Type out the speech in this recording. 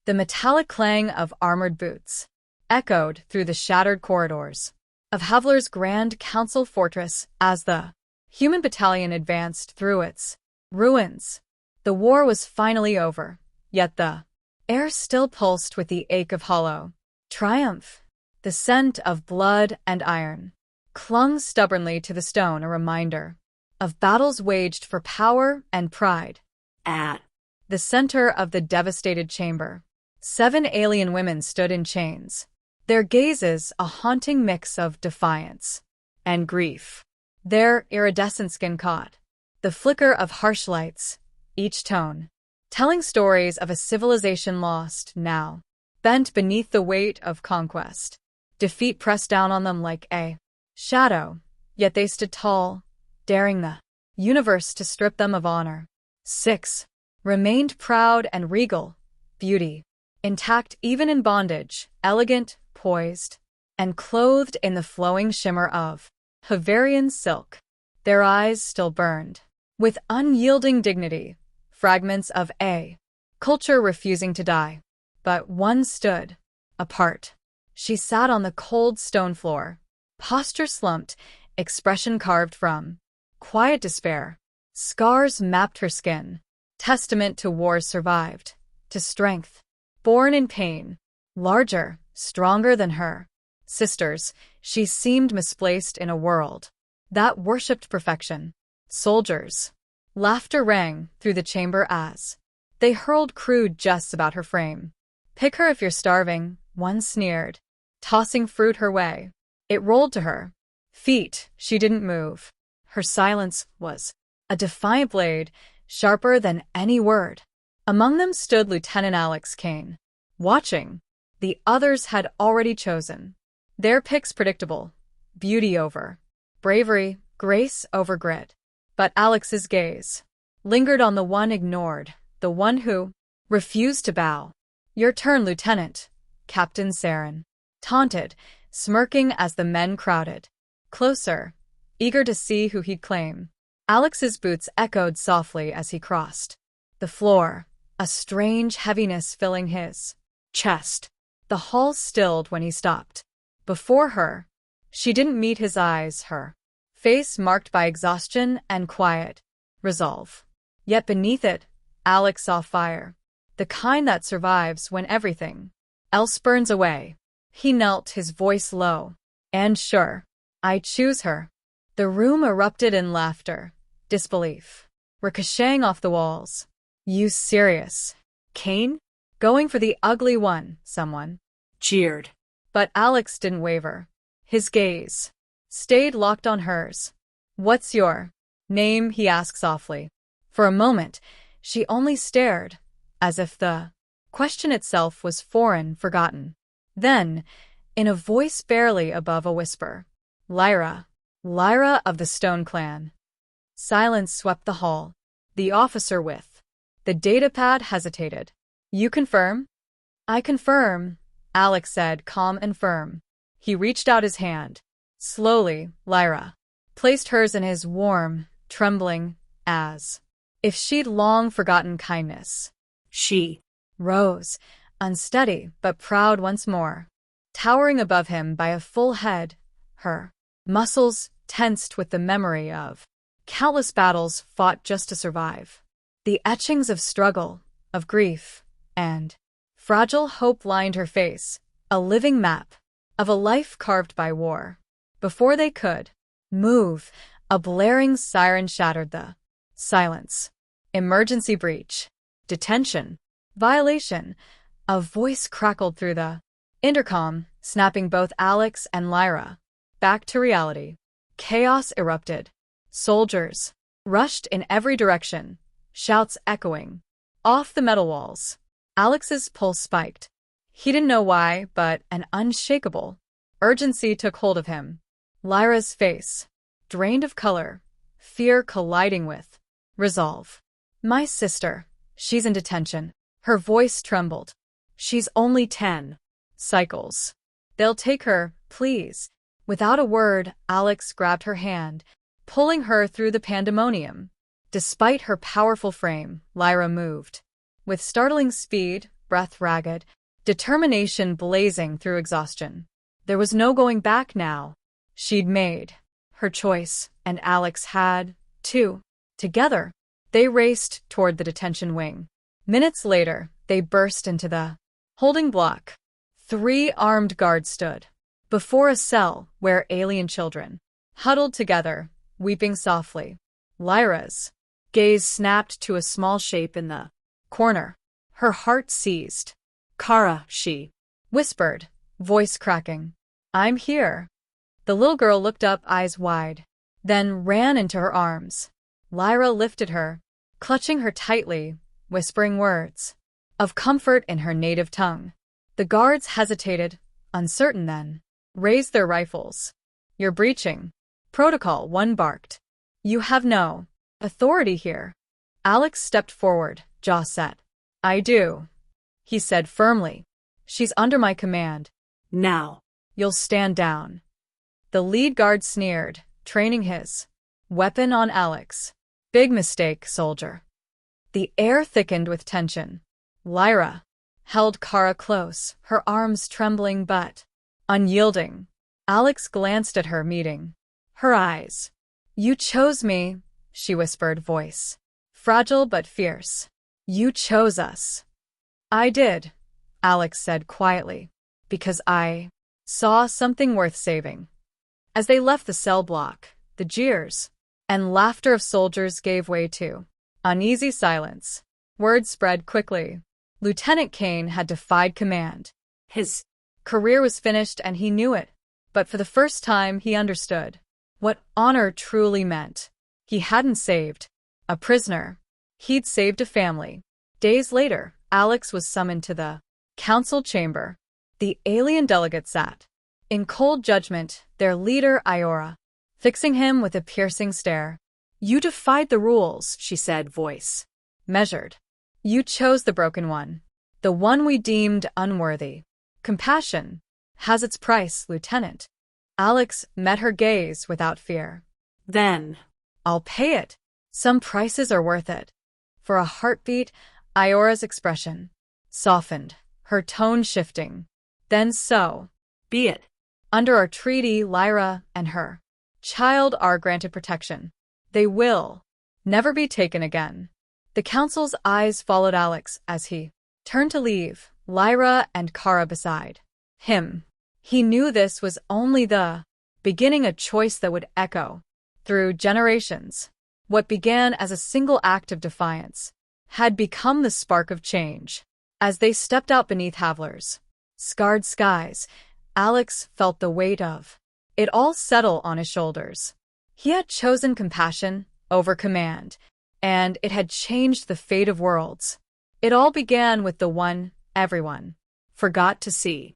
The metallic clang of armored boots echoed through the shattered corridors of Havler's Grand Council fortress as the human battalion advanced through its ruins. The war was finally over, yet the air still pulsed with the ache of hollow triumph. The scent of blood and iron clung stubbornly to the stone, a reminder of battles waged for power and pride. At the center of the devastated chamber, 7 alien women stood in chains, their gazes a haunting mix of defiance and grief. Their iridescent skin caught the flicker of harsh lights, each tone telling stories of a civilization lost now, bent beneath the weight of conquest. Defeat pressed down on them like a shadow, yet they stood tall, daring the universe to strip them of honor. 6 remained proud and regal, beauty intact even in bondage, elegant, poised, and clothed in the flowing shimmer of Havarian silk. Their eyes still burned with unyielding dignity, fragments of a culture refusing to die. But one stood apart. She sat on the cold stone floor, posture slumped, expression carved from quiet despair. Scars mapped her skin, testament to wars survived, to strength born in pain. Larger, stronger than her sisters, she seemed misplaced in a world that worshipped perfection. Soldiers' laughter rang through the chamber as they hurled crude jests about her frame. "Pick her if you're starving," one sneered, tossing fruit her way. It rolled to her feet. She didn't move. Her silence was a defiant blade, sharper than any word. Among them stood Lieutenant Alex Kane, watching. The others had already chosen their picks, predictable: beauty over bravery, grace over grit. But Alex's gaze lingered on the one ignored, the one who refused to bow. "Your turn, Lieutenant," Captain Saren taunted, smirking as the men crowded closer, eager to see who he'd claim. Alex's boots echoed softly as he crossed the floor, a strange heaviness filling his chest. The hall stilled when he stopped before her. She didn't meet his eyes, her face marked by exhaustion and quiet resolve. Yet beneath it, Alex saw fire, the kind that survives when everything else burns away. He knelt, his voice low and sure. "I choose her." The room erupted in laughter, disbelief ricocheting off the walls. "You serious, Kane?" "Going for the ugly one," someone cheered. But Alex didn't waver. His gaze stayed locked on hers. "What's your name?" he asked softly. For a moment, she only stared, as if the question itself was foreign, forgotten. Then, in a voice barely above a whisper, "Lyra. Lyra of the Stone Clan." Silence swept the hall. The officer with the datapad hesitated. "You confirm?" "I confirm," Alex said, calm and firm. He reached out his hand. Slowly, Lyra placed hers in his, warm, trembling, as if she'd long forgotten kindness. She rose, unsteady but proud once more, towering above him by a full head, her muscles tensed with the memory of countless battles fought just to survive. The etchings of struggle, of grief, and fragile hope lined her face, a living map of a life carved by war. Before they could move, a blaring siren shattered the silence. "Emergency breach. Detention. Violation." A voice crackled through the intercom, snapping both Alex and Lyra back to reality. Chaos erupted. Soldiers rushed in every direction, shouts echoing off the metal walls. Alex's pulse spiked. He didn't know why, but an unshakable urgency took hold of him. Lyra's face, drained of color, fear colliding with resolve. "My sister. She's in detention." Her voice trembled. "She's only 10 cycles. They'll take her, please." Without a word, Alex grabbed her hand, pulling her through the pandemonium. Despite her powerful frame, Lyra moved with startling speed, breath ragged, determination blazing through exhaustion. There was no going back now. She'd made her choice, and Alex had, too. Together, they raced toward the detention wing. Minutes later, they burst into the holding block. 3 armed guards stood before a cell where alien children huddled together, weeping softly. Lyra's gaze snapped to a small shape in the corner. Her heart seized. "Kara," she whispered, voice cracking. "I'm here." The little girl looked up, eyes wide, then ran into her arms. Lyra lifted her, clutching her tightly, whispering words of comfort in her native tongue. The guards hesitated, uncertain then, raised their rifles. "You're breaching protocol," one barked. "You have no authority here." Alex stepped forward, jaw set. "I do," he said firmly. "She's under my command. Now, you'll stand down." The lead guard sneered, training his weapon on Alex. "Big mistake, soldier." The air thickened with tension. Lyra held Kara close, her arms trembling but unyielding. Alex glanced at her, meeting her eyes. "You chose me," she whispered, voice fragile but fierce. "You chose us." "I did," Alex said quietly, "because I saw something worth saving." As they left the cell block, the jeers and laughter of soldiers gave way to uneasy silence. Word spread quickly. Lieutenant Kane had defied command. His career was finished and he knew it, but for the first time he understood what honor truly meant. He hadn't saved a prisoner. He'd saved a family. Days later, Alex was summoned to the council chamber. The alien delegates sat in cold judgment, their leader Iora fixing him with a piercing stare. "You defied the rules," she said, voice measured. "You chose the broken one, the one we deemed unworthy. Compassion has its price, Lieutenant." Alex met her gaze without fear. "Then I'll pay it. Some prices are worth it." For a heartbeat, Iora's expression softened, her tone shifting. "Then so be it. Under our treaty, Lyra and her child are granted protection. They will never be taken again." The council's eyes followed Alex as he turned to leave, Lyra and Kara beside him. He knew this was only the beginning, a choice that would echo through generations. What began as a single act of defiance had become the spark of change. As they stepped out beneath Havler's scarred skies, Alex felt the weight of it all settle on his shoulders. He had chosen compassion over command, and it had changed the fate of worlds. It all began with the one everyone forgot to see.